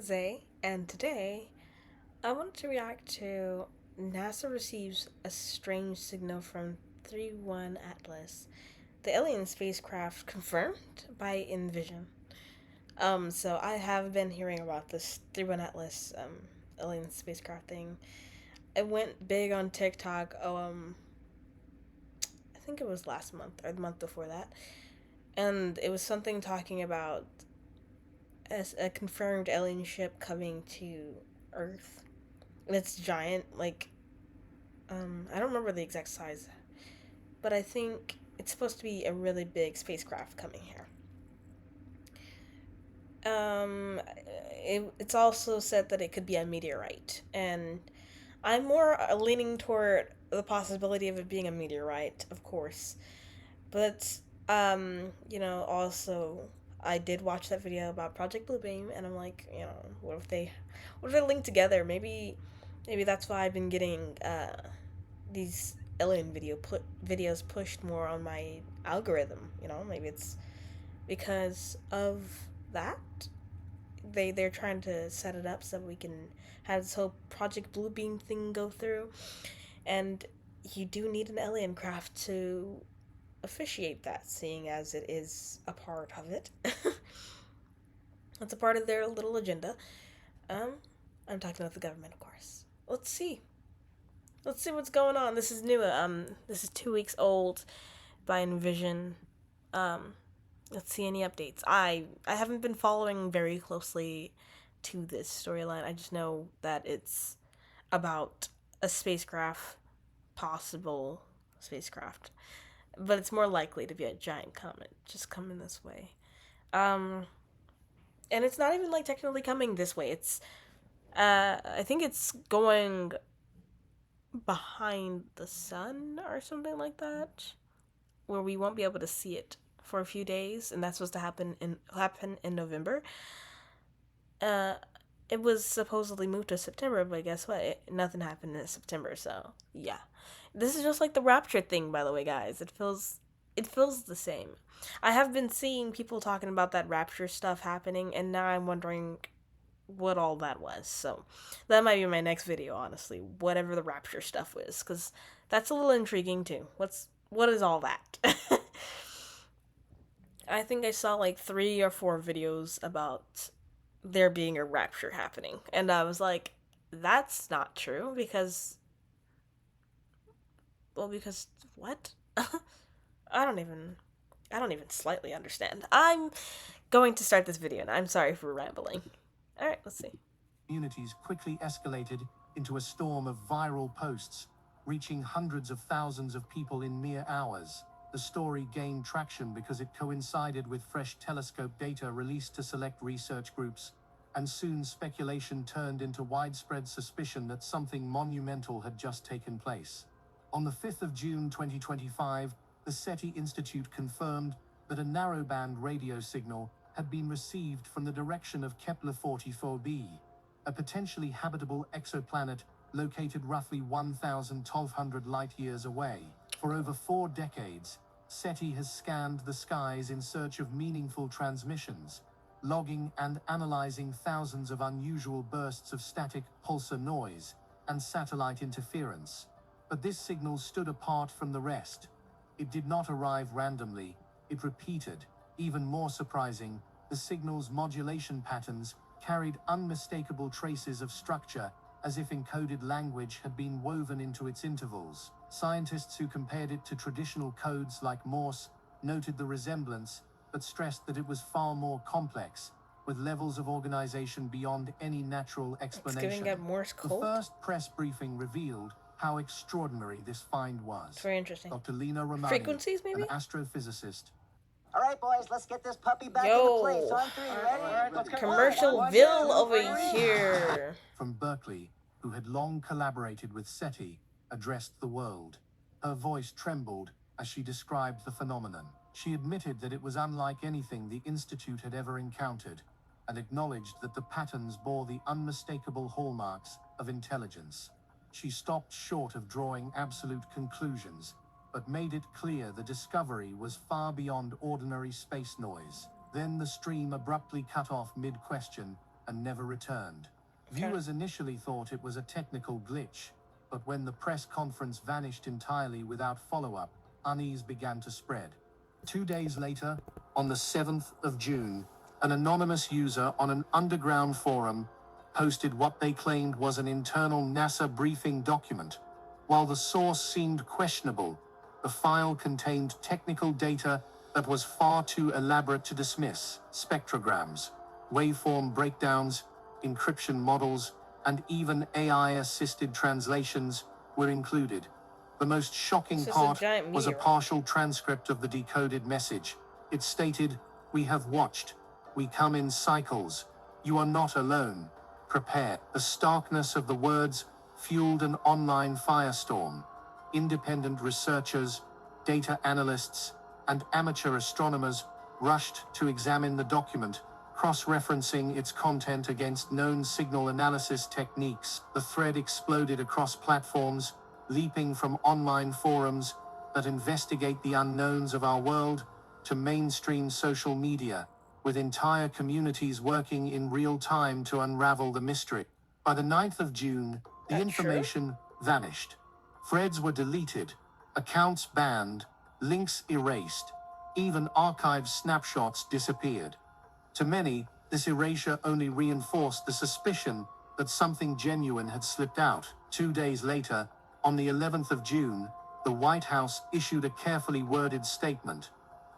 Zay, and today I want to react to NASA receives a strange signal from 31 Atlas, the alien spacecraft confirmed by Envision. So I have been hearing about this 31 Atlas alien spacecraft thing. It went big on TikTok. I think it was last month or the month before that, and it was something talking about as a confirmed alien ship coming to Earth. And it's giant, I don't remember the exact size, but I think it's supposed to be a really big spacecraft coming here. Um, it's also said that it could be a meteorite, and I'm more leaning toward the possibility of it being a meteorite, of course. But also I did watch that video about Project Bluebeam, and I'm like, what if they link together? Maybe that's why I've been getting these alien videos pushed more on my algorithm. Maybe it's because of that. They're trying to set it up so we can have this whole Project Bluebeam thing go through, and you do need an alien craft to officiate that, seeing as it is a part of it. It's a part of their little agenda. Um, I'm talking about the government, of course. Let's see. Let's see what's going on. This is new. This is 2 weeks old by Envision. Um, let's see any updates. I haven't been following very closely to this storyline. I just know that it's about a spacecraft, possible spacecraft, but it's more likely to be a giant comet just coming this way. Um, and it's not even like technically coming this way. I think it's going behind the sun or something like that, where we won't be able to see it for a few days, and that's supposed to happen in November. Uh, it was supposedly moved to September, but guess what? Nothing happened in September, so yeah. This is just like the rapture thing, by the way, guys. It feels the same. I have been seeing people talking about that rapture stuff happening, and now I'm wondering what all that was. So that might be my next video, honestly. Whatever the rapture stuff was, because that's a little intriguing too. What is all that? I think I saw like 3 or 4 videos about there being a rapture happening, and I was like, that's not true because what? I don't even I don't even slightly understand. I'm going to start this video, and I'm sorry for rambling. All right, let's see. Communities quickly escalated into a storm of viral posts, reaching hundreds of thousands of people in mere hours. The story gained traction because it coincided with fresh telescope data released to select research groups, and soon speculation turned into widespread suspicion that something monumental had just taken place. On the 5th of June 2025, the SETI Institute confirmed that a narrowband radio signal had been received from the direction of Kepler-44b, a potentially habitable exoplanet located roughly 1,200 light-years away. For over 4 decades, SETI has scanned the skies in search of meaningful transmissions, logging and analyzing thousands of unusual bursts of static pulsar noise and satellite interference. But this signal stood apart from the rest. It did not arrive randomly, it repeated. Even more surprising, the signal's modulation patterns carried unmistakable traces of structure, as if encoded language had been woven into its intervals. Scientists who compared it to traditional codes like Morse noted the resemblance, but stressed that it was far more complex, with levels of organization beyond any natural explanation. It's giving up Morse The code. first press briefing revealed how extraordinary this find was. It's very interesting. Dr. Lena Romani, Frequencies, maybe? an astrophysicist. All right, boys, let's get this puppy back into Yo, place. On 3, ready? Commercialville over here. From Berkeley, who had long collaborated with SETI, addressed the world. Her voice trembled as she described the phenomenon. She admitted that it was unlike anything the Institute had ever encountered, and acknowledged that the patterns bore the unmistakable hallmarks of intelligence. She stopped short of drawing absolute conclusions, but made it clear the discovery was far beyond ordinary space noise. Then the stream abruptly cut off mid-question, and never returned. Okay. Viewers initially thought it was a technical glitch, but when the press conference vanished entirely without follow-up, unease began to spread. 2 days later, on the 7th of June, an anonymous user on an underground forum posted what they claimed was an internal NASA briefing document. While the source seemed questionable, the file contained technical data that was far too elaborate to dismiss. Spectrograms, waveform breakdowns, encryption models, and even AI-assisted translations were included. The most shocking It's just a part giant was a meteorite. partial transcript of the decoded message. It stated, "We have watched. We come in cycles. You are not alone. Prepare." The starkness of the words fueled an online firestorm. Independent researchers, data analysts, and amateur astronomers rushed to examine the document, cross-referencing its content against known signal analysis techniques. The thread exploded across platforms, leaping from online forums that investigate the unknowns of our world to mainstream social media, with entire communities working in real time to unravel the mystery. By the 9th of June, the That information vanished. Threads were deleted, accounts banned, links erased, even archived snapshots disappeared. To many, this erasure only reinforced the suspicion that something genuine had slipped out. 2 days later, on the 11th of June, the White House issued a carefully worded statement.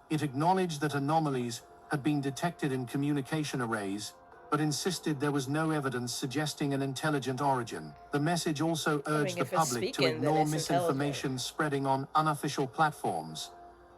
It acknowledged that anomalies had been detected in communication arrays, but insisted there was no evidence suggesting an intelligent origin. The message also urged the if it's public to speaking, then ignore it's misinformation spreading on unofficial platforms.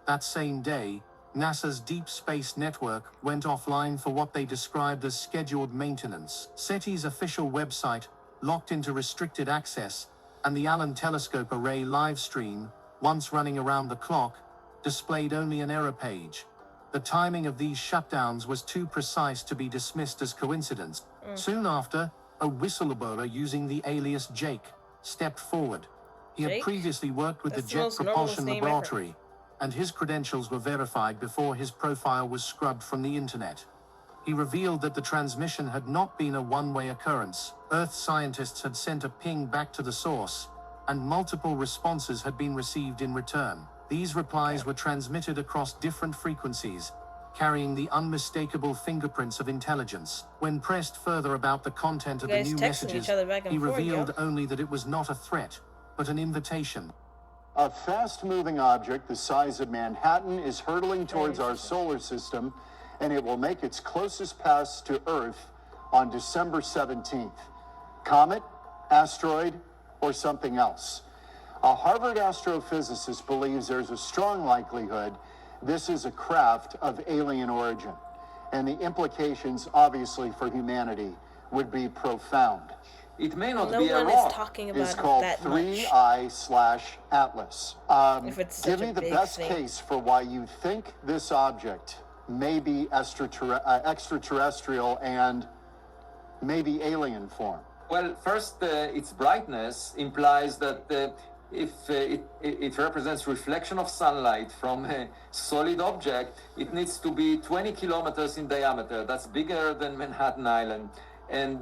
That same day, NASA's Deep Space Network went offline for what they described as scheduled maintenance. SETI's official website locked into restricted access, and the Allen Telescope Array live stream, once running around the clock, displayed only an error page. The timing of these shutdowns was too precise to be dismissed as coincidence. Soon after, a whistleblower using the alias Jake stepped forward. He had Jake? previously worked with That's the the Jet most Propulsion normalest name ever. Laboratory, and his credentials were verified before his profile was scrubbed from the internet. He revealed that the transmission had not been a one-way occurrence. Earth scientists had sent a ping back to the source, and multiple responses had been received in return. These replies were transmitted across different frequencies, carrying the unmistakable fingerprints of intelligence. When pressed further about the content of the guys new texting messages, each other back and he forth, revealed yo. only that it was not a threat, but an invitation. A fast-moving object the size of Manhattan is hurtling towards our solar system, and it will make its closest pass to Earth on December 17th. Comet, asteroid, or something else? A Harvard astrophysicist believes there's a strong likelihood this is a craft of alien origin, and the implications, obviously, for humanity would be profound. It may not No be a one is rock. talking It's about it called that much. 3I/Atlas. If it's such Give a me the big best thing. case for why you think this object may be extraterrestrial and maybe alien form. Well, first, its brightness implies that if it represents reflection of sunlight from a solid object, it needs to be 20 kilometers in diameter. That's bigger than Manhattan Island. And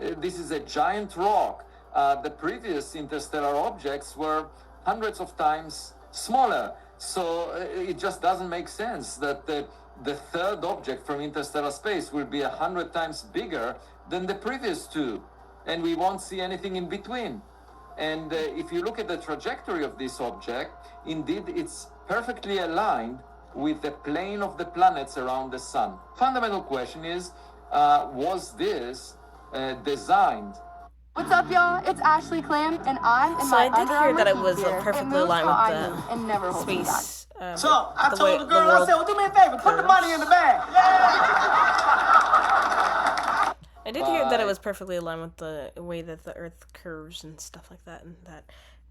this is a giant rock. The previous interstellar objects were hundreds of times smaller. So it just doesn't make sense that the third object from interstellar space will be 100 times bigger than the previous two. And we won't see anything in between. And if you look at the trajectory of this object, indeed it's perfectly aligned with the plane of the planets around the sun. Fundamental question is, was this designed? What's up, y'all? It's Ashley Clam, and I'm in So my I did hear that it Under Armour was gear. It perfectly moves aligned how I with move and never the holds me back. space. So I told the girl, I world said, well, do me a favor, put the money in the bag. I did hear that it was perfectly aligned with the way that the Earth curves and stuff like that, and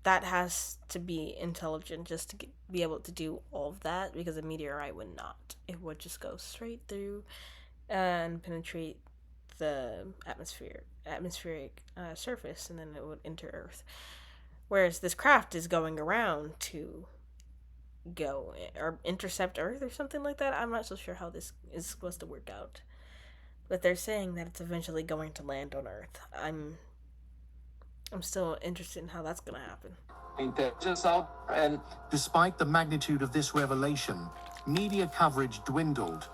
that has to be intelligent just to be able to do all of that, because a meteorite would not. It would just go straight through and penetrate the atmospheric surface, and then it would enter Earth. Whereas this craft is going around to go or intercept Earth or something like that. I'm not so sure how this is supposed to work out. but they're saying that it's eventually going to land on Earth. I'm still interested in how that's gonna happen. Intelligence out and Despite the magnitude of this revelation, media coverage dwindled.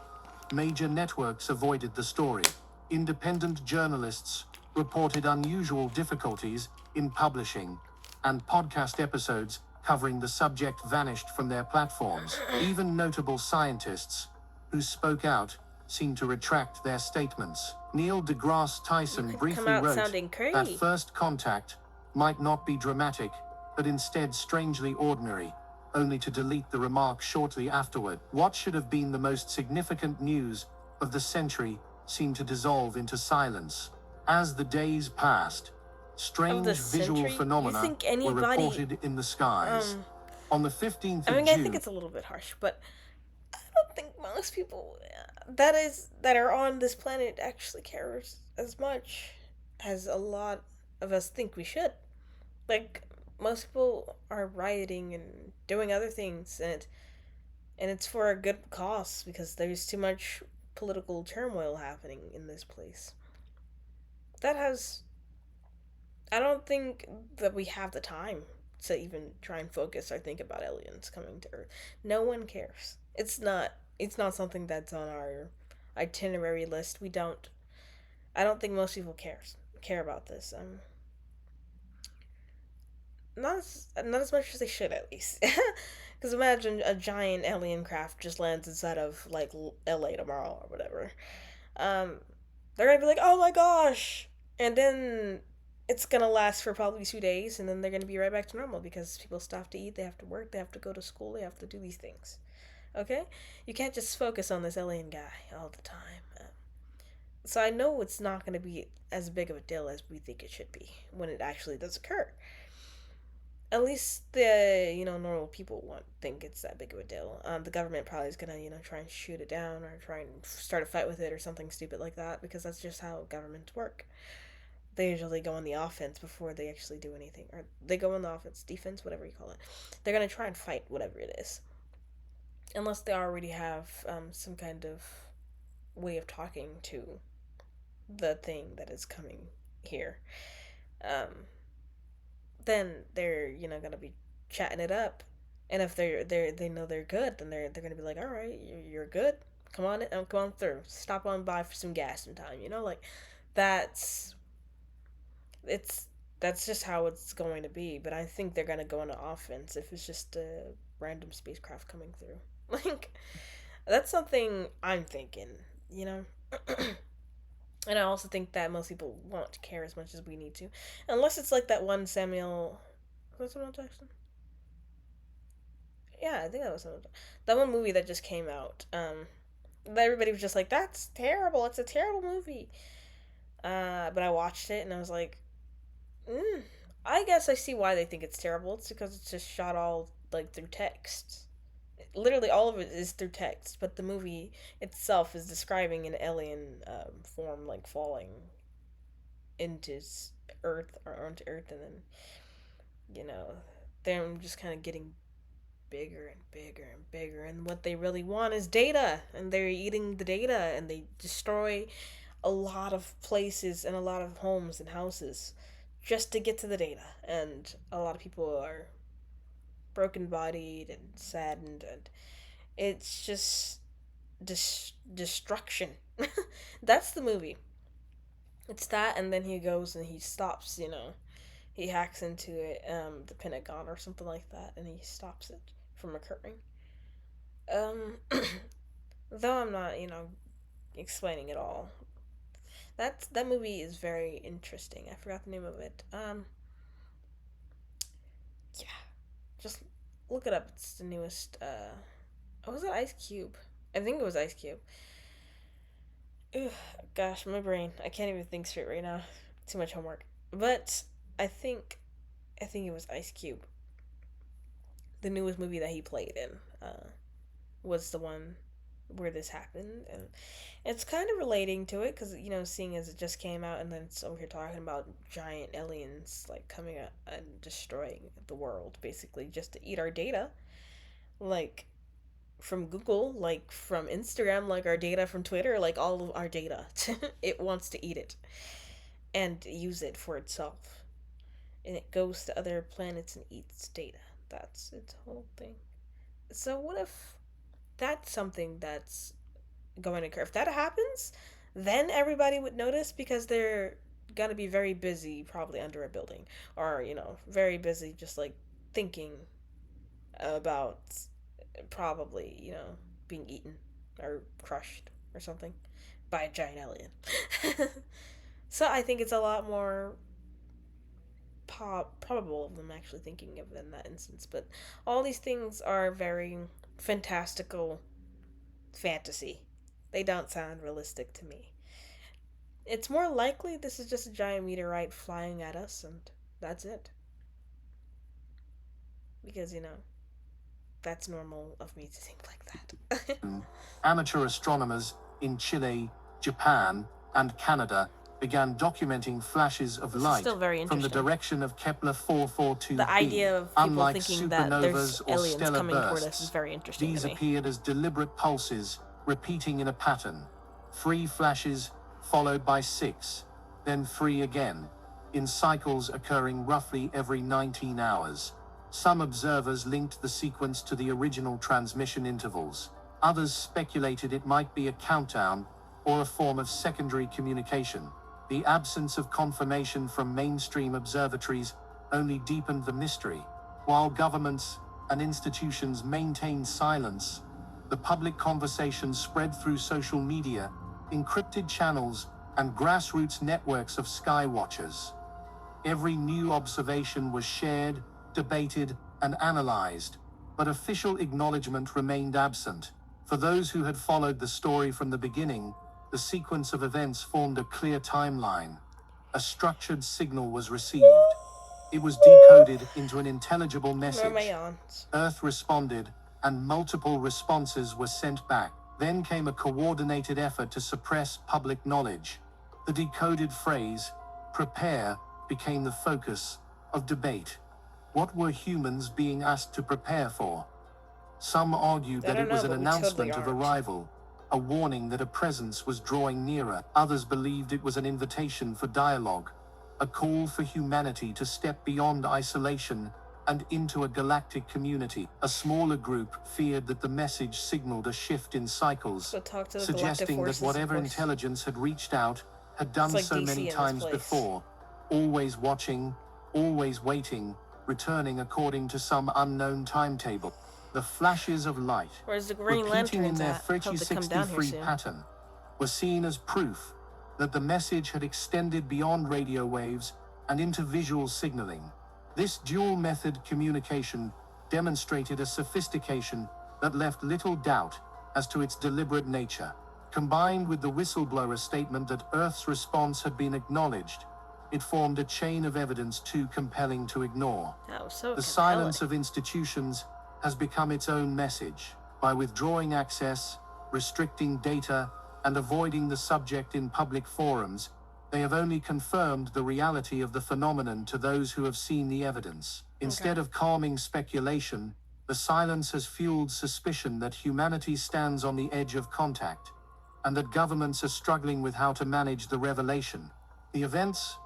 Major networks avoided the story. Independent journalists reported unusual difficulties in publishing, and podcast episodes covering the subject vanished from their platforms. Even notable scientists who spoke out seemed to retract their statements. Neil deGrasse Tyson Come briefly out wrote sounding that crazy. first contact might not be dramatic, but instead strangely ordinary, only to delete the remark shortly afterward. What should have been the most significant news of the century seemed to dissolve into silence. As the days passed, Of the strange visual century? You phenomena think were anybody? reported in the skies. On the 15th I of mean, I think June, it's a little bit harsh, but I don't think most people that are on this planet actually cares as much as a lot of us think we should. Like most people are rioting and doing other things, and it's for a good cause because there's too much political turmoil happening in this place. That has I don't think that we have the time to even try and focus or think about aliens coming to Earth. No one cares. It's not something that's on our itinerary list. We don't I don't think most people care about this. Not as much as they should at least. Cuz imagine a giant alien craft just lands inside of like LA tomorrow or whatever. Um they're going to be like, "Oh my gosh." And then it's gonna last for probably 2 days, and then they're gonna be right back to normal because people still have to eat, they have to work, they have to go to school, they have to do these things. Okay, you can't just focus on this alien guy all the time. So I know it's not gonna be as big of a deal as we think it should be when it actually does occur. At least the normal people won't think it's that big of a deal. The government probably is gonna try and shoot it down or try and start a fight with it or something stupid like that because that's just how governments work. They usually go on the offense before they actually do anything, or they go on the offense, defense, whatever you call it. They're gonna try and fight whatever it is, unless they already have some kind of way of talking to the thing that is coming here. Um, then they're gonna be chatting it up, and if they know they're good, then they're gonna be like, all right, you're good. Come on through. Stop on by for some gas sometime. Like that's it's that's just how it's going to be. But I think they're gonna go on offense if it's just a random spacecraft coming through. Like that's something I'm thinking, you know. And I also think that most people won't care as much as we need to, unless it's like that one Samuel. Was Samuel Jackson? Yeah, I think that was Samuel. That one movie that just came out. That everybody was just like, "That's terrible. It's a terrible movie." But I watched it and I was like, mm, I guess I see why they think it's terrible. It's because it's just shot all like through text. Literally, all of it is through text, but the movie itself is describing an alien form like falling into Earth or onto Earth, and then you know them just kind of getting bigger and bigger and bigger, and what they really want is data, and they're eating the data, and they destroy a lot of places and a lot of homes and houses just to get to the data, and a lot of people are broken bodied and saddened, and it's just destruction. That's the movie. It's that, and then he goes and he stops. He hacks into it, the Pentagon or something like that, and he stops it from occurring. Um, though I'm not, explaining it all. That movie is very interesting. I forgot the name of it. Yeah, just look it up. It's the newest. Oh, was it Ice Cube? I think it was Ice Cube. Ugh, gosh, my brain. I can't even think straight right now. Too much homework. But I think, I think it was Ice Cube. The newest movie that he played in was the one where this happened, and it's kind of relating to it because seeing as it just came out, and then it's over here talking about giant aliens like coming out and destroying the world basically just to eat our data. Like from Google, like from Instagram, like our data from Twitter, like all of our data. It wants to eat it and use it for itself. And it goes to other planets and eats data. That's its whole thing. So what if that's something that's going to occur? If that happens, then everybody would notice because they're gonna be very busy, probably under a building, or very busy, just like thinking about probably being eaten or crushed or something by a giant alien. So I think it's a lot more probable of them actually thinking of it in that instance. But all these things are very fantastical fantasy. They don't sound realistic to me. It's more likely this is just a giant meteorite flying at us, and that's it. Because, that's normal of me to think like that. Amateur astronomers in Chile, Japan, and Canada began documenting flashes of This is light still very from the interesting. direction of Kepler 442b. The idea of people Unlike thinking that there's supernovas or aliens stellar coming toward us bursts, is very interesting these to me. appeared as deliberate pulses, repeating in a pattern. 3 flashes, followed by 6, then 3 again, in cycles occurring roughly every 19 hours. Some observers linked the sequence to the original transmission intervals. Others speculated it might be a countdown or a form of secondary communication. The absence of confirmation from mainstream observatories only deepened the mystery. While governments and institutions maintained silence, the public conversation spread through social media, encrypted channels, and grassroots networks of sky watchers. Every new observation was shared, debated, and analyzed, but official acknowledgement remained absent. For those who had followed the story from the beginning, the sequence of events formed a clear timeline. A structured signal was received. It was decoded into an intelligible Where are my message. yawns? Earth responded, and multiple responses were sent back. Then came a coordinated effort to suppress public knowledge. The decoded phrase, "prepare," became the focus of debate. What were humans being asked to prepare for? Some argued I that don't it was know, an but we totally announcement of aren't. arrival, a warning that a presence was drawing nearer. Others believed it was an invitation for dialogue, a call for humanity to step beyond isolation and into a galactic community. A smaller group feared that the message signaled a shift in cycles, So talk to the galactic suggesting forces, that whatever of course. intelligence had reached out had done like so DC many in this times place. before, always watching, always waiting, returning according to some unknown timetable. The flashes of light, Where's the Green repeating in Lanterns their at? Hope they come down here 3063 soon. pattern, were seen as proof that the message had extended beyond radio waves and into visual signaling. This dual-method communication demonstrated a sophistication that left little doubt as to its deliberate nature. Combined with the whistleblower statement that Earth's response had been acknowledged, it formed a chain of evidence too compelling to ignore. That was so The compelling. silence of institutions has become its own message. By withdrawing access, restricting data, and avoiding the subject in public forums, they have only confirmed the reality of the phenomenon to those who have seen the evidence. Instead of calming speculation, the silence has fueled suspicion that humanity stands on the edge of contact, and that governments are struggling with how to manage the revelation. The events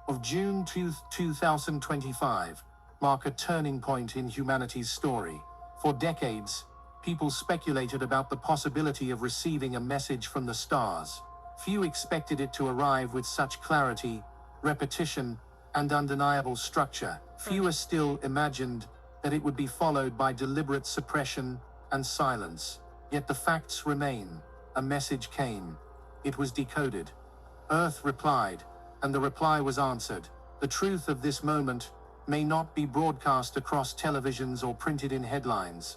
of June 2025 mark a turning point in humanity's story. For decades, people speculated about the possibility of receiving a message from the stars. Few expected it to arrive with such clarity, repetition, and undeniable structure. Fewer still imagined that it would be followed by deliberate suppression and silence. Yet the facts remain. A message came. It was decoded. Earth replied, and the reply was answered. The truth of this moment may not be broadcast across televisions or printed in headlines,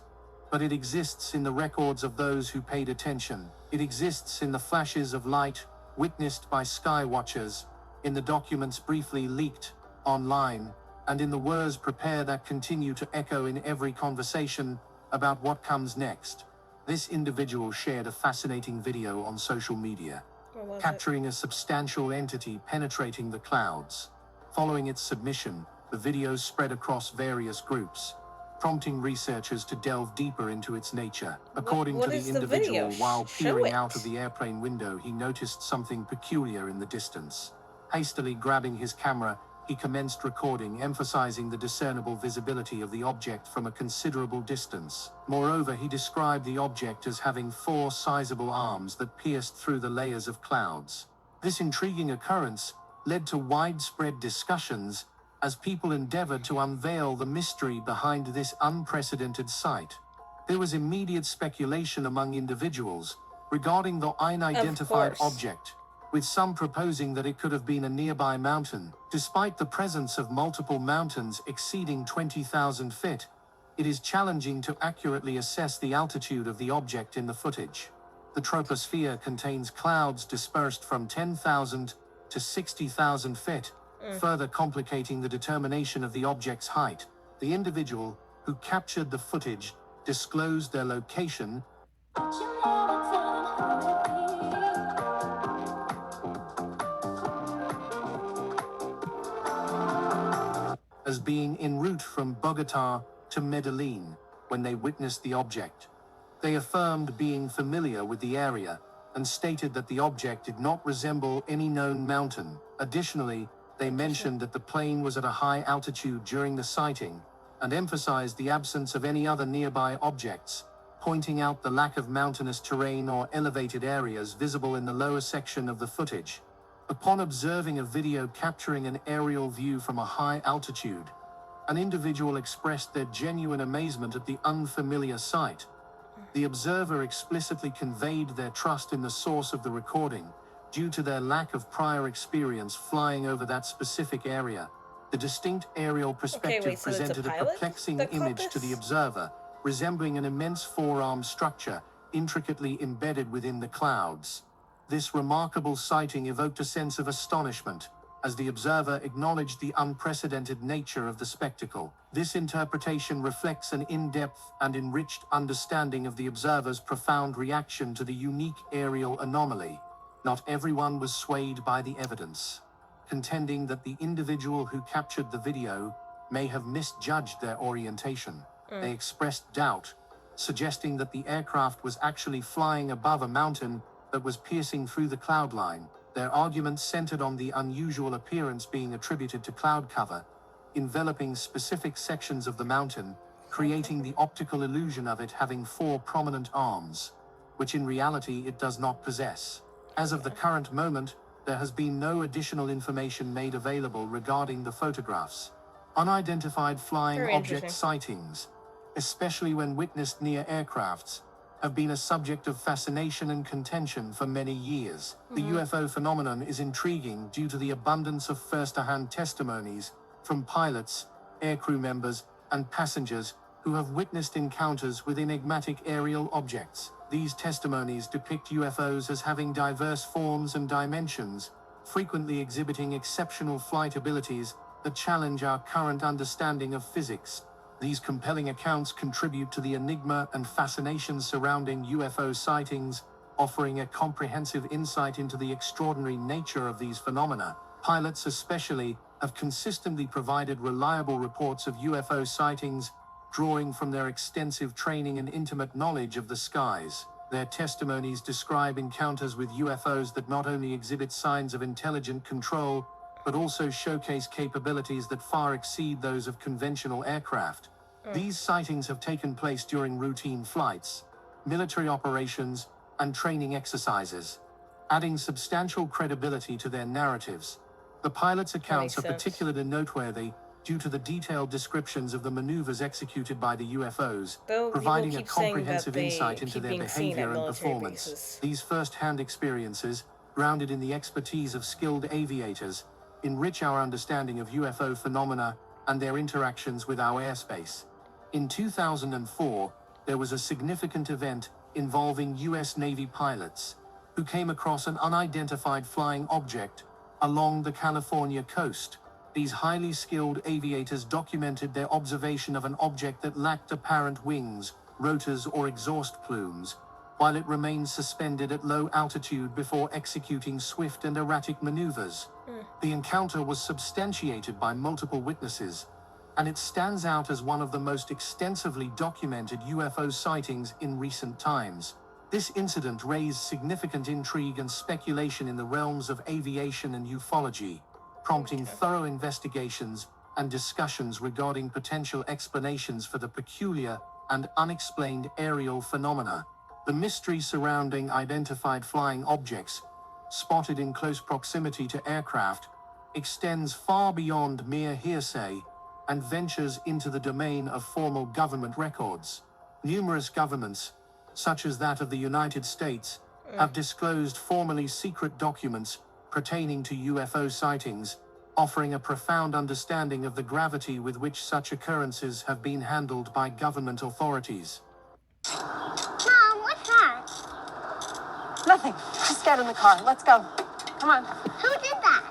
but it exists in the records of those who paid attention. It exists in the flashes of light witnessed by sky watchers, in the documents briefly leaked online, and in the words "prepare" that continue to echo in every conversation about what comes next. This individual shared a fascinating video on social media, What was it? capturing a substantial entity penetrating the clouds. Following its submission, the video spread across various groups, prompting researchers to delve deeper into its nature. According what to the is the video? individual, while Show peering it. out of the airplane window, he noticed something peculiar in the distance. Hastily grabbing his camera, he commenced recording, emphasizing the discernible visibility of the object from a considerable distance. Moreover, he described the object as having 4 sizable arms that pierced through the layers of clouds. This intriguing occurrence led to widespread discussions as people endeavored to unveil the mystery behind this unprecedented sight. There was immediate speculation among individuals regarding the unidentified object, with some proposing that it could have been a nearby mountain. Despite the presence of multiple mountains exceeding 20,000 feet, it is challenging to accurately assess the altitude of the object in the footage. The troposphere contains clouds dispersed from 10,000 to 60,000 feet, further complicating the determination of the object's height. The individual who captured the footage disclosed their location as being en route from Bogota to Medellin when they witnessed the object. They affirmed being familiar with the area and stated that the object did not resemble any known mountain. Additionally, they mentioned that the plane was at a high altitude during the sighting and emphasized the absence of any other nearby objects, pointing out the lack of mountainous terrain or elevated areas visible in the lower section of the footage. Upon observing a video capturing an aerial view from a high altitude, an individual expressed their genuine amazement at the unfamiliar sight. The observer explicitly conveyed their trust in the source of the recording due to their lack of prior experience flying over that specific area. The distinct aerial perspective so it's a presented a pilot perplexing that caught image to the this? observer, resembling an immense 4-arm structure intricately embedded within the clouds. This remarkable sighting evoked a sense of astonishment as the observer acknowledged the unprecedented nature of the spectacle. This interpretation reflects an in-depth and enriched understanding of the observer's profound reaction to the unique aerial anomaly. Not everyone was swayed by the evidence, contending that the individual who captured the video may have misjudged their orientation. They expressed doubt, suggesting that the aircraft was actually flying above a mountain that was piercing through the cloud line. Their argument centered on the unusual appearance being attributed to cloud cover, enveloping specific sections of the mountain, creating the optical illusion of it having 4 prominent arms, which in reality it does not possess. As of the current moment, there has been no additional information made available regarding the photographs. Unidentified flying Very object interesting. sightings, especially when witnessed near aircrafts, have been a subject of fascination and contention for many years. The UFO phenomenon is intriguing due to the abundance of first-hand testimonies from pilots, aircrew members, and passengers who have witnessed encounters with enigmatic aerial objects. These testimonies depict UFOs as having diverse forms and dimensions, frequently exhibiting exceptional flight abilities that challenge our current understanding of physics. These compelling accounts contribute to the enigma and fascination surrounding UFO sightings, offering a comprehensive insight into the extraordinary nature of these phenomena. Pilots especially have consistently provided reliable reports of UFO sightings, drawing from their extensive training and intimate knowledge of the skies. Their testimonies describe encounters with UFOs that not only exhibit signs of intelligent control, but also showcase capabilities that far exceed those of conventional aircraft. These sightings have taken place during routine flights, military operations, and training exercises, adding substantial credibility to their narratives. The pilots' accounts are makes sense. particularly noteworthy due to the detailed descriptions of the maneuvers executed by the UFOs, Though providing people a keep saying that comprehensive they insight into keep their being seen behavior at and military performance. bases. These first-hand experiences, grounded in the expertise of skilled aviators, enrich our understanding of UFO phenomena and their interactions with our airspace. In 2004, there was a significant event involving U.S. Navy pilots who came across an unidentified flying object along the California coast. These highly skilled aviators documented their observation of an object that lacked apparent wings, rotors, or exhaust plumes, while it remained suspended at low altitude before executing swift and erratic maneuvers. The encounter was substantiated by multiple witnesses, and it stands out as one of the most extensively documented UFO sightings in recent times. This incident raised significant intrigue and speculation in the realms of aviation and ufology, prompting thorough investigations and discussions regarding potential explanations for the peculiar and unexplained aerial phenomena. The mystery surrounding identified flying objects, spotted in close proximity to aircraft, extends far beyond mere hearsay and ventures into the domain of formal government records. Numerous governments, such as that of the United States, have disclosed formally secret documents pertaining to UFO sightings, offering a profound understanding of the gravity with which such occurrences have been handled by government authorities. Mom, what's that? Nothing. Just get in the car. Let's go. Come on. Who did that?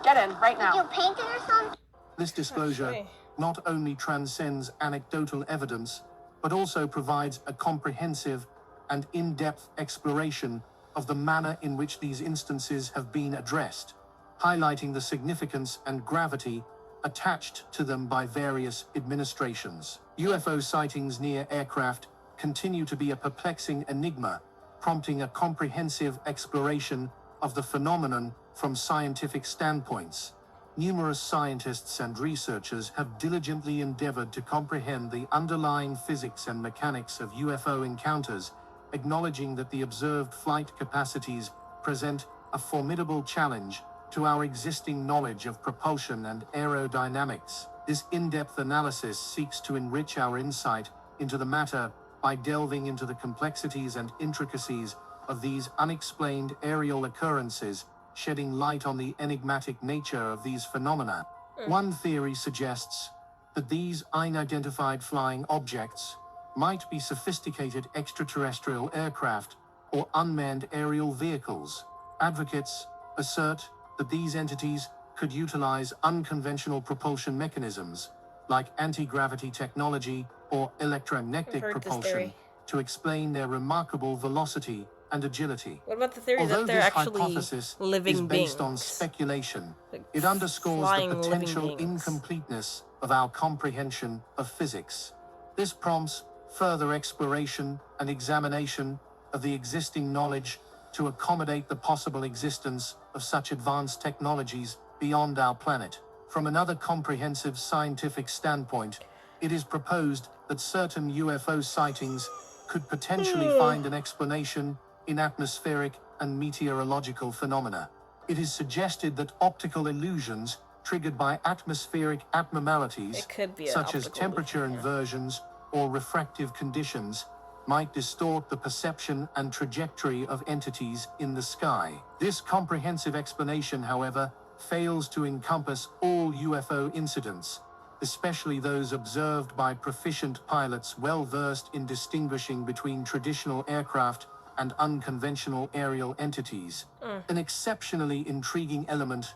Get in right Did you now. paint it or something? This disclosure Okay. not only transcends anecdotal evidence, but also provides a comprehensive and in-depth exploration of the manner in which these instances have been addressed, highlighting the significance and gravity attached to them by various administrations. UFO sightings near aircraft continue to be a perplexing enigma, prompting a comprehensive exploration of the phenomenon from scientific standpoints. Numerous scientists and researchers have diligently endeavored to comprehend the underlying physics and mechanics of UFO encounters, acknowledging that the observed flight capacities present a formidable challenge to our existing knowledge of propulsion and aerodynamics. This in-depth analysis seeks to enrich our insight into the matter by delving into the complexities and intricacies of these unexplained aerial occurrences, shedding light on the enigmatic nature of these phenomena. One theory suggests that these unidentified flying objects might be sophisticated extraterrestrial aircraft or unmanned aerial vehicles. Advocates assert that these entities could utilize unconventional propulsion mechanisms, like anti-gravity technology or electromagnetic I've heard this propulsion, theory. to explain their remarkable velocity and agility. What about the theory Although that they're this actually hypothesis living is based on beings? speculation, Like it underscores flying the living potential beings. incompleteness of our comprehension of physics. This prompts further exploration and examination of the existing knowledge to accommodate the possible existence of such advanced technologies beyond our planet. From another comprehensive scientific standpoint, it is proposed that certain UFO sightings could potentially find an explanation in atmospheric and meteorological phenomena. It is suggested that optical illusions triggered by atmospheric abnormalities, It could be an such as optical temperature illusion, yeah. inversions or refractive conditions, might distort the perception and trajectory of entities in the sky. This comprehensive explanation, however, fails to encompass all UFO incidents, especially those observed by proficient pilots well versed in distinguishing between traditional aircraft and unconventional aerial entities. An exceptionally intriguing element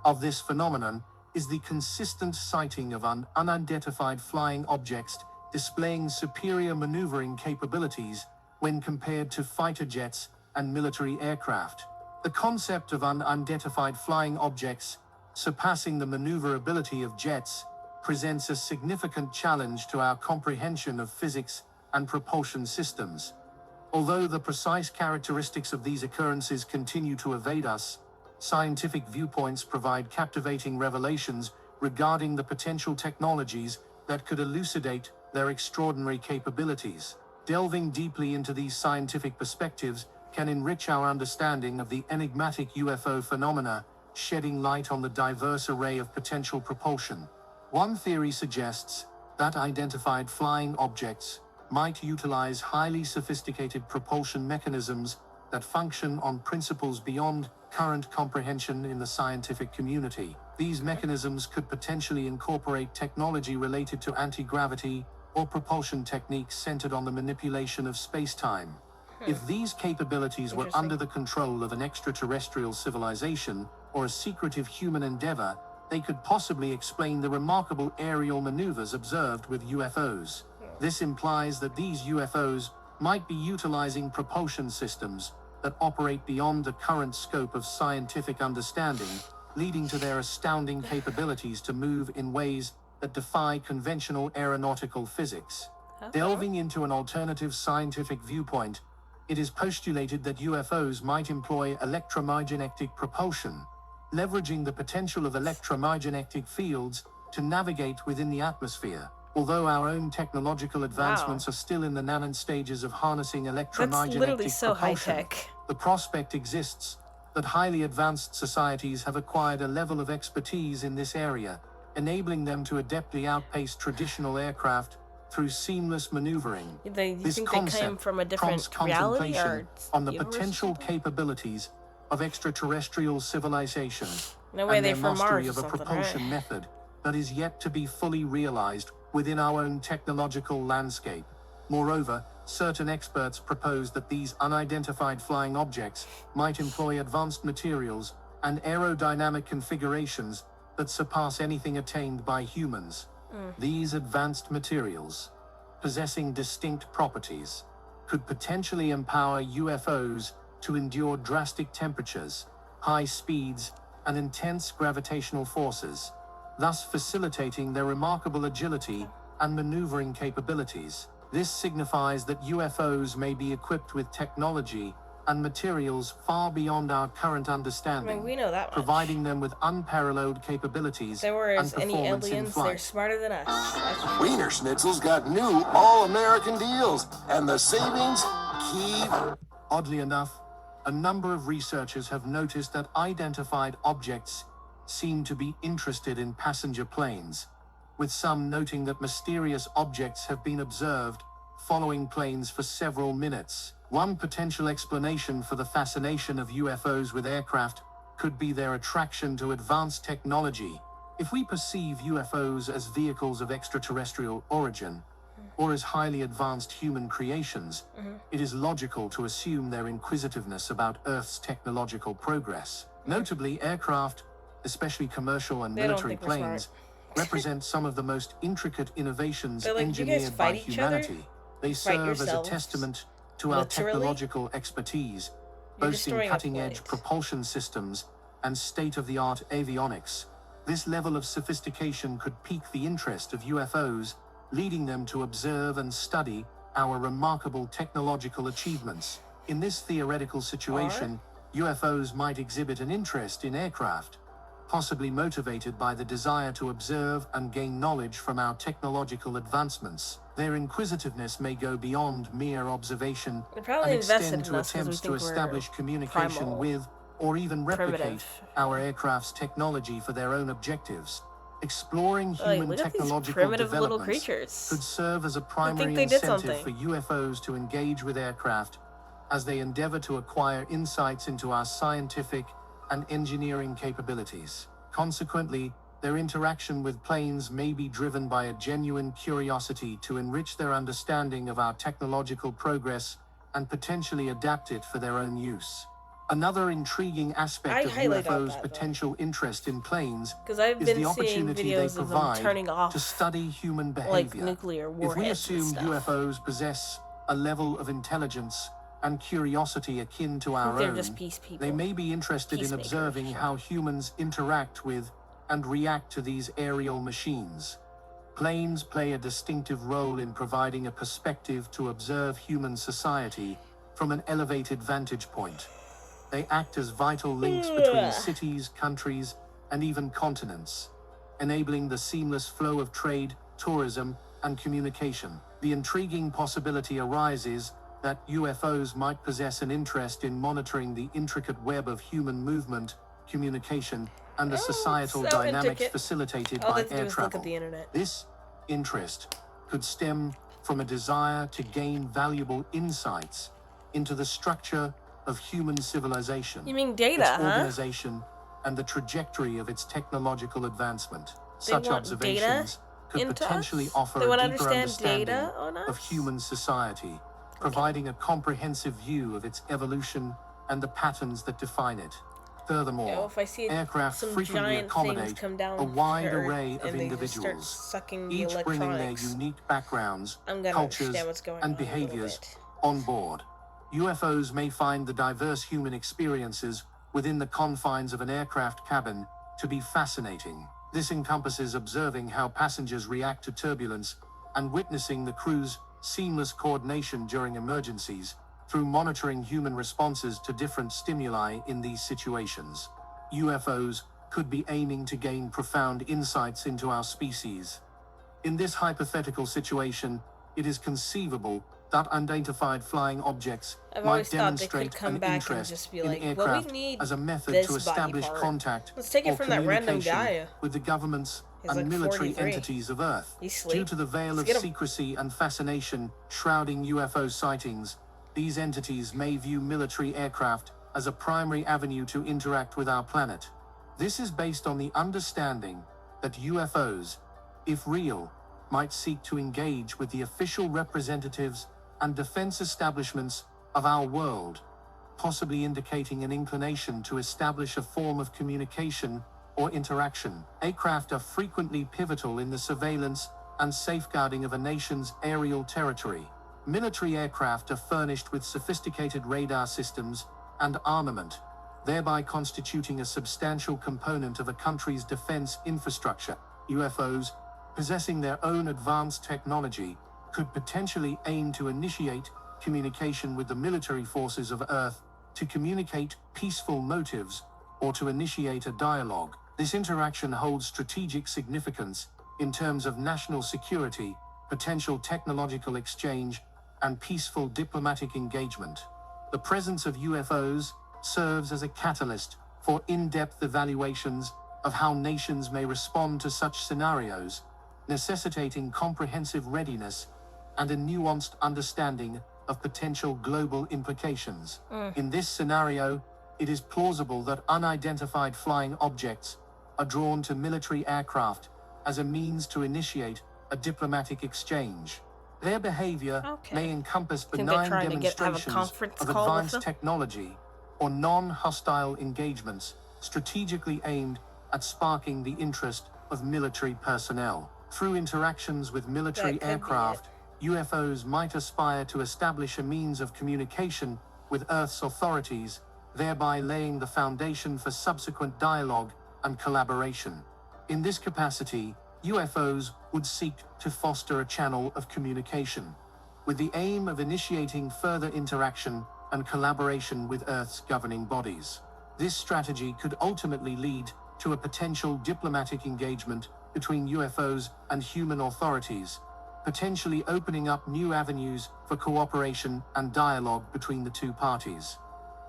of this phenomenon is the consistent sighting of unidentified flying objects displaying superior maneuvering capabilities when compared to fighter jets and military aircraft. The concept of unidentified flying objects surpassing the maneuverability of jets presents a significant challenge to our comprehension of physics and propulsion systems. Although the precise characteristics of these occurrences continue to evade us, scientific viewpoints provide captivating revelations regarding the potential technologies that could elucidate their extraordinary capabilities. Delving deeply into these scientific perspectives can enrich our understanding of the enigmatic UFO phenomena, shedding light on the diverse array of potential propulsion. One theory suggests that identified flying objects might utilize highly sophisticated propulsion mechanisms that function on principles beyond current comprehension in the scientific community. These mechanisms could potentially incorporate technology related to anti-gravity or propulsion techniques centered on the manipulation of space-time. If these capabilities were Interesting. under the control of an extraterrestrial civilization or a secretive human endeavor, they could possibly explain the remarkable aerial maneuvers observed with UFOs. This implies that these UFOs might be utilizing propulsion systems that operate beyond the current scope of scientific understanding, leading to their astounding capabilities to move in ways that defy conventional aeronautical physics. Delving into an alternative scientific viewpoint, it is postulated that UFOs might employ electromagnetic propulsion, leveraging the potential of electromagnetic fields to navigate within the atmosphere. Although our own technological advancements are still in the nascent stages of harnessing That's literally electromagnetic so high propulsion, tech. the prospect exists that highly advanced societies have acquired a level of expertise in this area, enabling them to adeptly outpace traditional aircraft through seamless maneuvering. You This think they came concept from a prompts different reality contemplation or on the universe or potential something? capabilities of extraterrestrial civilization No way and they're their from mastery Mars or of a something, propulsion right? method that is yet to be fully realized within our own technological landscape. Moreover, certain experts propose that these unidentified flying objects might employ advanced materials and aerodynamic configurations that surpass anything attained by humans. These advanced materials, possessing distinct properties, could potentially empower UFOs to endure drastic temperatures, high speeds, and intense gravitational forces, thus facilitating their remarkable agility and maneuvering capabilities. This signifies that UFOs may be equipped with technology and materials far beyond our current understanding, we know that much. providing them with unparalleled capabilities There were and any performance in aliens, they're flight. smarter than us. Wiener Schnitzel's got new all-American deals, and the savings keep... Oddly enough, a number of researchers have noticed that identified objects seem to be interested in passenger planes, with some noting that mysterious objects have been observed following planes for several minutes. One potential explanation for the fascination of UFOs with aircraft could be their attraction to advanced technology. If we perceive UFOs as vehicles of extraterrestrial origin, or as highly advanced human creations, it is logical to assume their inquisitiveness about Earth's technological progress. Notably, aircraft, especially commercial and They don't military think we're planes, smart. represent some of the most intricate innovations They're like, "You guys engineered by fight each other? humanity. They Fight serve as a yourselves. testament to our Literally? technological expertise, You're boasting destroying a cutting-edge planet. propulsion systems and state-of-the-art avionics. This level of sophistication could pique the interest of UFOs, leading them to observe and study our remarkable technological achievements. In this theoretical situation, UFOs might exhibit an interest in aircraft, possibly motivated by the desire to observe and gain knowledge from our technological advancements. Their inquisitiveness may go beyond mere observation They probably and invested extend in to us 'cause we attempts to think we're establish communication primal, with or even replicate primitive. our aircraft's technology for their own objectives. Exploring Like, human look at these technological primitive little developments creatures. could serve as a primary they did incentive for something. UFOs to engage with aircraft as they endeavor to acquire insights into our scientific and engineering capabilities. Consequently, their interaction with planes may be driven by a genuine curiosity to enrich their understanding of our technological progress and potentially adapt it for their own use. Another intriguing aspect of highly doubt UFOs' that, though. potential interest in planes 'Cause I've is been the seeing opportunity they videos of them provide turning off, to study human like, behavior. nuclear If we warheads and assume stuff. UFOs possess a level of intelligence and curiosity akin to our they're own, just peace people. they may be interested in Peacemakers. observing how humans interact with and react to these aerial machines. Planes play a distinctive role in providing a perspective to observe human society from an elevated vantage point. They act as vital links between cities, countries, and even continents, enabling the seamless flow of trade, tourism, and communication. The intriguing possibility arises that UFOs might possess an interest in monitoring the intricate web of human movement, communication, and the societal so dynamics intricate. facilitated All by they have to do air is look at travel. the internet. This interest could stem from a desire to gain valuable insights into the structure of human civilization, You mean data, its huh? organization, and the trajectory of its technological advancement. They Such want observations could into potentially us? offer They a wanna deeper understand understanding data on of us? human society, providing a comprehensive view of its evolution and the patterns that define it. Furthermore, Yeah, well, if I see aircraft some frequently giant accommodate things come down a wide to Earth array of and they just start individuals, sucking the each bringing their electronics, unique backgrounds, I'm gonna cultures, understand what's going and on a little behaviors bit. on board. UFOs may find the diverse human experiences within the confines of an aircraft cabin to be fascinating. This encompasses observing how passengers react to turbulence and witnessing the crew's seamless coordination during emergencies through monitoring human responses to different stimuli in these situations. UFOs could be aiming to gain profound insights into our species. In this hypothetical situation, it is conceivable that unidentified flying objects I've might always thought they could demonstrate come an back and interest just be in like, well, we aircraft need as a method this to body establish part. contact Let's take it or from that random communication guy. with the governments He's and like military 43. entities of Earth. He's asleep. Due to the veil Let's of get him. secrecy and fascination shrouding UFO sightings, these entities may view military aircraft as a primary avenue to interact with our planet. This is based on the understanding that UFOs, if real, might seek to engage with the official representatives and defense establishments of our world, possibly indicating an inclination to establish a form of communication or interaction. Aircraft are frequently pivotal in the surveillance and safeguarding of a nation's aerial territory. Military aircraft are furnished with sophisticated radar systems and armament, thereby constituting a substantial component of a country's defense infrastructure. UFOs, possessing their own advanced technology, could potentially aim to initiate communication with the military forces of Earth to communicate peaceful motives or to initiate a dialogue. This interaction holds strategic significance in terms of national security, potential technological exchange, and peaceful diplomatic engagement. The presence of UFOs serves as a catalyst for in-depth evaluations of how nations may respond to such scenarios, necessitating comprehensive readiness and a nuanced understanding of potential global implications. In this scenario, it is plausible that unidentified flying objects are drawn to military aircraft as a means to initiate a diplomatic exchange. Their behavior may encompass Think they're benign trying to have a demonstrations conference of call with advanced them? technology or non-hostile engagements strategically aimed at sparking the interest of military personnel. Through interactions with military That could be aircraft, UFOs might aspire to establish a means of communication with Earth's authorities, thereby laying the foundation for subsequent dialogue and collaboration. In this capacity, UFOs would seek to foster a channel of communication, with the aim of initiating further interaction and collaboration with Earth's governing bodies. This strategy could ultimately lead to a potential diplomatic engagement between UFOs and human authorities, potentially opening up new avenues for cooperation and dialogue between the two parties.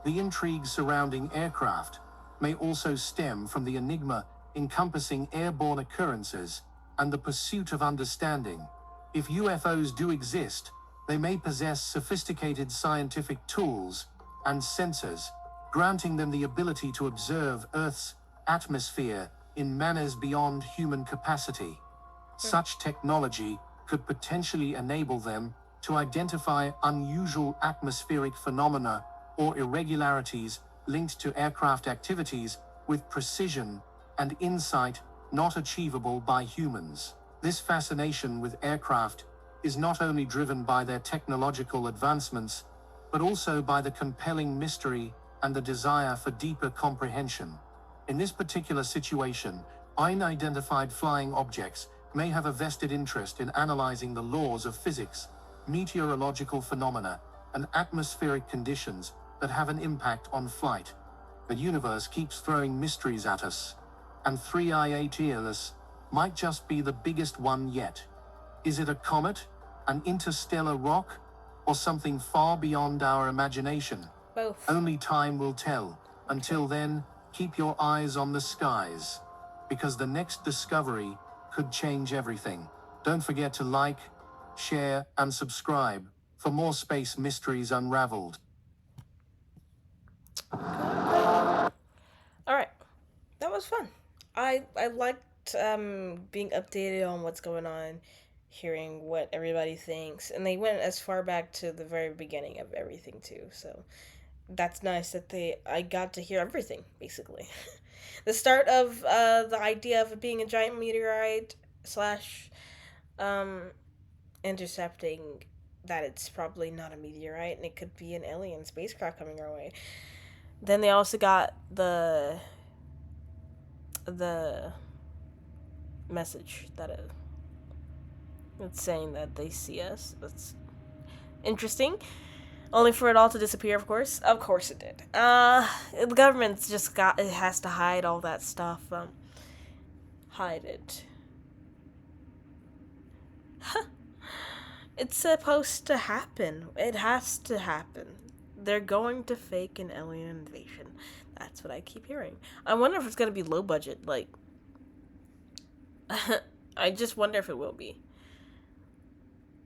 The intrigue surrounding aircraft may also stem from the enigma encompassing airborne occurrences and the pursuit of understanding. If UFOs do exist, they may possess sophisticated scientific tools and sensors, granting them the ability to observe Earth's atmosphere in manners beyond human capacity. Such technology could potentially enable them to identify unusual atmospheric phenomena or irregularities linked to aircraft activities with precision and insight not achievable by humans. This fascination with aircraft is not only driven by their technological advancements, but also by the compelling mystery and the desire for deeper comprehension. In this particular situation, unidentified flying objects may have a vested interest in analyzing the laws of physics, meteorological phenomena, and atmospheric conditions that have an impact on flight. The universe keeps throwing mysteries at us, and 3IATLS might just be the biggest one yet. Is it a comet, an interstellar rock, or something far beyond our imagination? Both. Only time will tell. Until then, keep your eyes on the skies, because the next discovery could change everything. Don't forget to like, share, and subscribe for more space mysteries unraveled. Alright. That was fun. I liked being updated on what's going on, hearing what everybody thinks, and they went as far back to the very beginning of everything too. So that's nice that I got to hear everything basically. The start of the idea of it being a giant meteorite slash intercepting that it's probably not a meteorite and it could be an alien spacecraft coming our way. Then they also got the message that it's saying that they see us. That's interesting. Only for it all to disappear, of course. Of course it did. The government's just it has to hide all that stuff. Hide it. It's supposed to happen. It has to happen. They're going to fake an alien invasion. That's what I keep hearing. I wonder if it's gonna be low budget. Like, I just wonder if it will be.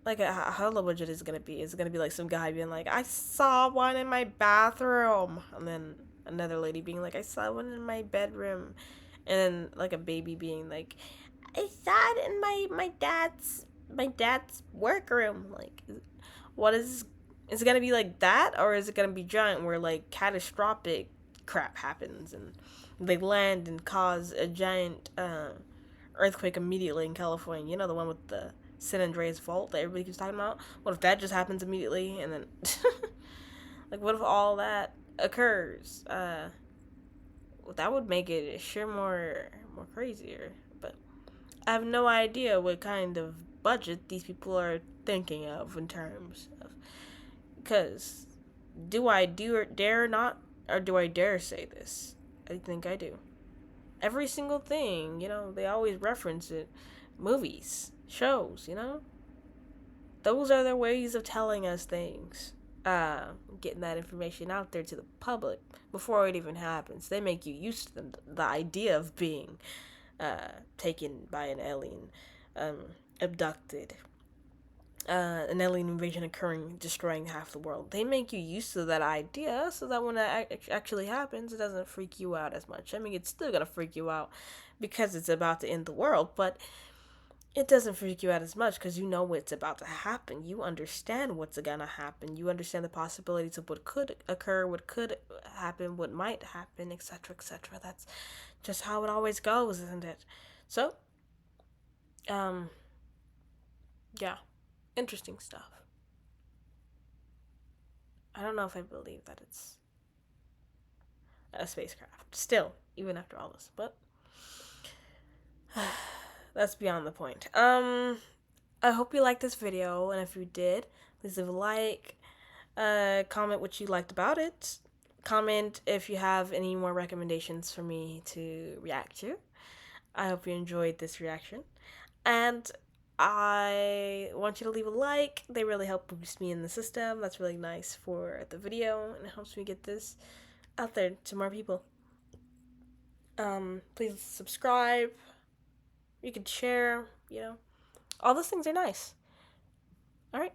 Like, how low budget is it gonna be? Is it gonna be like some guy being like, I saw one in my bathroom, and then another lady being like, I saw one in my bedroom, and then like a baby being like, I saw it in my dad's workroom. Like, what is it gonna be like that, or is it gonna be giant where like catastrophic crap happens and they land and cause a giant earthquake immediately in California? You know, the one with the San Andreas fault that everybody keeps talking about? What if that just happens immediately and then like what if all that occurs? That would make it sure more crazier. But I have no idea what kind of budget these people are thinking of in terms of, because do I dare not, or do I dare say this? I think I do. Every single thing, you know, they always reference it. Movies, shows, you know? Those are their ways of telling us things. Getting that information out there to the public before it even happens. They make you used to the idea of being taken by an alien, abducted, an alien invasion occurring, destroying half the world. They make you used to that idea so that when it actually happens, it doesn't freak you out as much. I mean, it's still gonna freak you out because it's about to end the world, but it doesn't freak you out as much because you know what's about to happen. You understand what's gonna happen. You understand the possibilities of what could occur, what could happen, what might happen, etc., etc. That's just how it always goes, isn't it? So, yeah, interesting stuff. I don't know if I believe that it's a spacecraft. Still, even after all this, but that's beyond the point. I hope you liked this video, and if you did, please leave a like, comment what you liked about it, comment if you have any more recommendations for me to react to. I hope you enjoyed this reaction, and I want you to leave a like. They really help boost me in the system. That's really nice for the video, and it helps me get this out there to more people. Please subscribe. You can share, you know. All those things are nice. All right.